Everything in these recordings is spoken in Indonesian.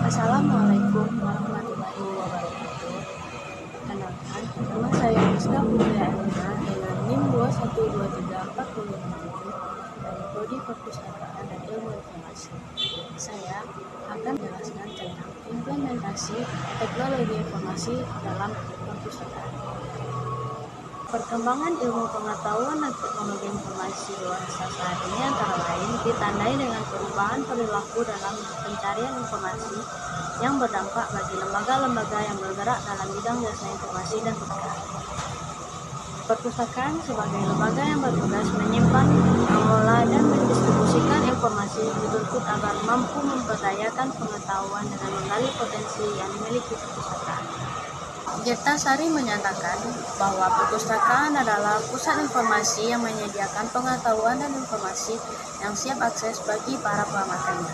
Assalamualaikum warahmatullahi wabarakatuh. Perkenalkan, nama saya Rizka Putri Elina dengan NIM 2123457 dari Prodi Perpustakaan dan Ilmu Informasi. Saya akan menjelaskan tentang implementasi teknologi informasi dalam perpustakaan. Perkembangan ilmu pengetahuan dan teknologi informasi dewasa saat ini antara lain ditandai dengan perubahan perilaku dalam pencarian informasi yang berdampak bagi lembaga-lembaga yang bergerak dalam bidang jasa informasi dan perpustakaan. Perpustakaan sebagai lembaga yang bertugas menyimpan, mengelola, dan mendistribusikan informasi dituntut agar mampu memperdayakan pengetahuan dengan menggali potensi yang dimiliki perpustakaan. Geta Sari menyatakan bahwa perpustakaan adalah pusat informasi yang menyediakan pengetahuan dan informasi yang siap akses bagi para pemakainya.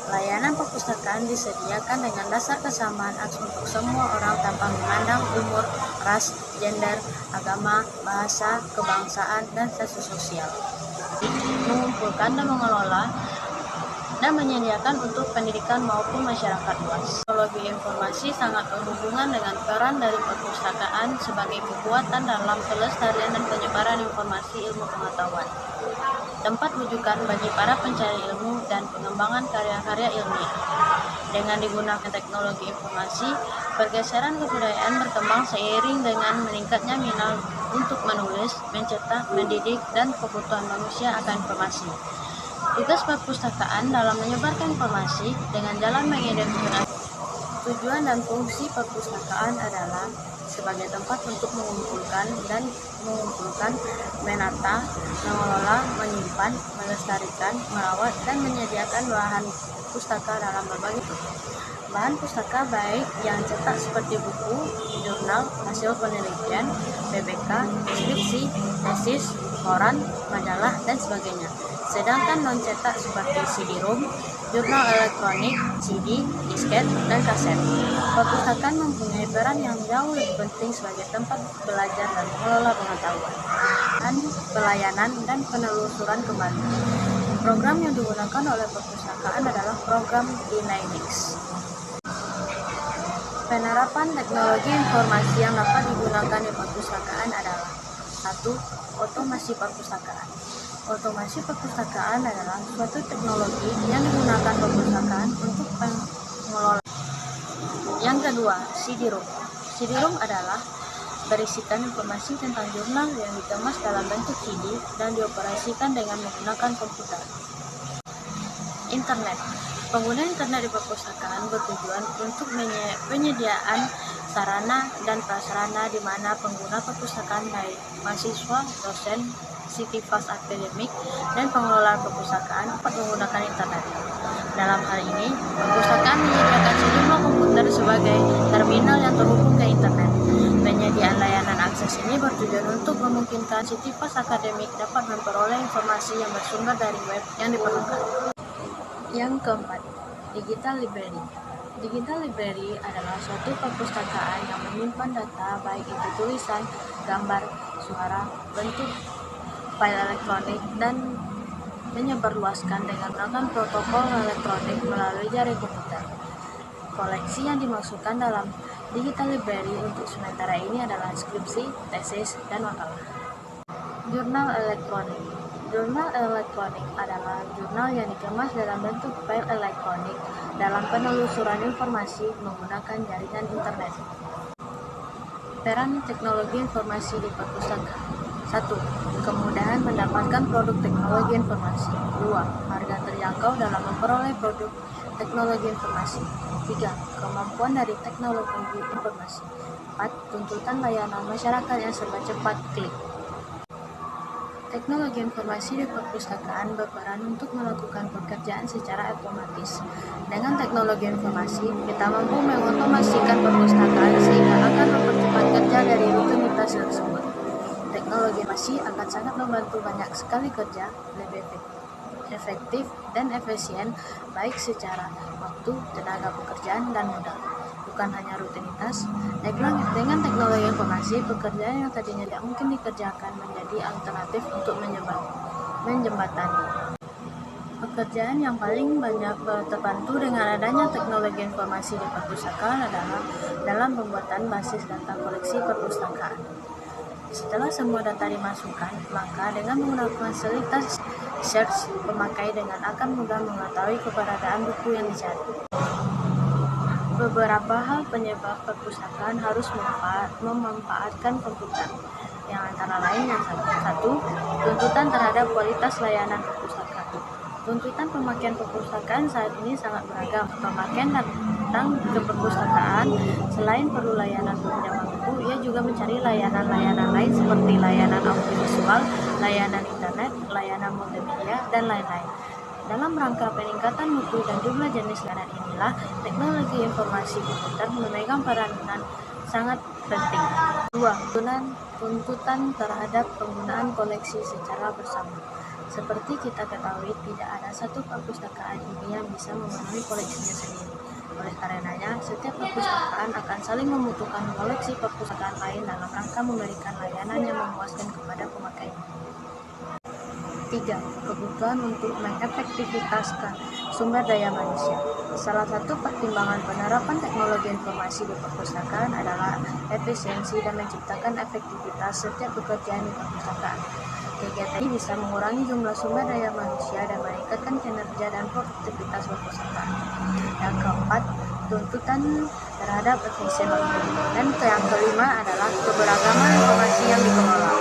Layanan perpustakaan disediakan dengan dasar kesamaan akses untuk semua orang tanpa memandang umur, ras, gender, agama, bahasa, kebangsaan, dan status sosial. Mengumpulkan dan mengelola dan menyediakan untuk pendidikan maupun masyarakat luas. Teknologi informasi sangat berhubungan dengan peran dari perpustakaan sebagai kekuatan dalam pelestarian dan penyebaran informasi ilmu pengetahuan, tempat rujukan bagi para pencari ilmu dan pengembangan karya-karya ilmiah. Dengan digunakan teknologi informasi, pergeseran kebudayaan berkembang seiring dengan meningkatnya minat untuk menulis, mencetak, mendidik, dan kebutuhan manusia akan informasi. Tugas perpustakaan dalam menyebarkan informasi dengan jalan mengidentifikasi. Tujuan dan fungsi perpustakaan adalah sebagai tempat untuk mengumpulkan, menata, mengelola, menyimpan, melestarikan, merawat, dan menyediakan bahan pustaka dalam berbagai bentuk. Bahan pustaka baik yang cetak seperti buku, jurnal, hasil penelitian, PPK, skripsi, tesis, koran, majalah, dan sebagainya. Sedangkan non-cetak seperti CD-ROM, jurnal elektronik, CD, disket, dan kaset. Perpustakaan mempunyai peran yang jauh lebih penting sebagai tempat belajar dan mengelola pengetahuan, pelayanan, dan penelusuran kembali. Program yang digunakan oleh perpustakaan adalah program Dynamics. Penerapan teknologi informasi yang dapat digunakan di perpustakaan adalah 1. Otomasi perpustakaan. Otomasi perpustakaan adalah suatu teknologi yang digunakan perpustakaan untuk pengelola. Yang kedua, CD-ROM. CD-ROM adalah berisikan informasi tentang jurnal yang dikemas dalam bentuk CD dan dioperasikan dengan menggunakan komputer. Internet. Pengguna internet di perpustakaan bertujuan untuk penyediaan sarana dan prasarana di mana pengguna perpustakaan baik mahasiswa, dosen, sivitas akademik, dan pengelola perpustakaan dapat menggunakan internet. Dalam hal ini, perpustakaan menyediakan sejumlah komputer sebagai terminal yang terhubung ke internet. Penyediaan layanan akses ini bertujuan untuk memungkinkan sivitas akademik dapat memperoleh informasi yang bersumber dari web yang diperlukan. Yang keempat, Digital Library. Digital Library adalah suatu perpustakaan yang menyimpan data baik itu tulisan, gambar, suara, bentuk, file elektronik, dan menyebarluaskan dengan menggunakan protokol elektronik melalui jaring komputer. Koleksi yang dimaksudkan dalam Digital Library untuk sementara ini adalah skripsi, tesis, dan makalah. Jurnal elektronik. Jurnal elektronik adalah jurnal yang dikemas dalam bentuk file elektronik dalam penelusuran informasi menggunakan jaringan internet. Peran teknologi informasi di perpustakaan. 1. Kemudahan mendapatkan produk teknologi informasi. 2. Harga terjangkau dalam memperoleh produk teknologi informasi. 3. Kemampuan dari teknologi informasi. 4. Tuntutan layanan masyarakat yang serba cepat klik. Teknologi informasi di perpustakaan berperan untuk melakukan pekerjaan secara otomatis. Dengan teknologi informasi, kita mampu mengotomasikan perpustakaan sehingga akan mempercepat kerja dari rutinitas tersebut. Teknologi informasi akan sangat membantu banyak sekali kerja lebih efektif dan efisien, baik secara waktu, tenaga pekerjaan, dan modal. Bukan hanya rutinitas, dengan teknologi informasi, pekerjaan yang tadinya tidak mungkin dikerjakan menjadi alternatif untuk menjembatani. Pekerjaan yang paling banyak terbantu dengan adanya teknologi informasi di perpustakaan adalah dalam pembuatan basis data koleksi perpustakaan. Setelah semua data dimasukkan, maka dengan menggunakan fasilitas search, pemakai dengan akan mudah mengetahui keberadaan buku yang dicari. Beberapa hal penyebab perpustakaan harus memanfaatkan komputer, yang antara lain yang satu, tuntutan terhadap kualitas layanan perpustakaan. Tuntutan pemakaian perpustakaan saat ini sangat beragam. Pemakaian datang ke perpustakaan, selain perlu layanan peminjaman buku, ia juga mencari layanan-layanan lain seperti layanan audiovisual, layanan internet, layanan multimedia, dan lain-lain. Dalam rangka peningkatan mutu dan jumlah jenis layanan inilah, teknologi informasi komputer memegang peranan sangat penting. 2. Tuntutan terhadap penggunaan koleksi secara bersama. Seperti kita ketahui, tidak ada satu perpustakaan ini yang bisa memenuhi koleksinya sendiri. Oleh karenanya, setiap perpustakaan akan saling membutuhkan koleksi perpustakaan lain dalam rangka memberikan layanan yang memuaskan kepada pemakainya. 3. Kebutuhan untuk mengefektivitaskan sumber daya manusia. Salah satu pertimbangan penerapan teknologi informasi di perpustakaan adalah efisiensi dan menciptakan efektivitas setiap pekerjaan di perpustakaan. Kegiatan ini bisa mengurangi jumlah sumber daya manusia dan meningkatkan kinerja dan produktivitas perpustakaan. Yang keempat, tuntutan terhadap efisien waktu. Dan yang kelima adalah keberagaman informasi yang dikelola.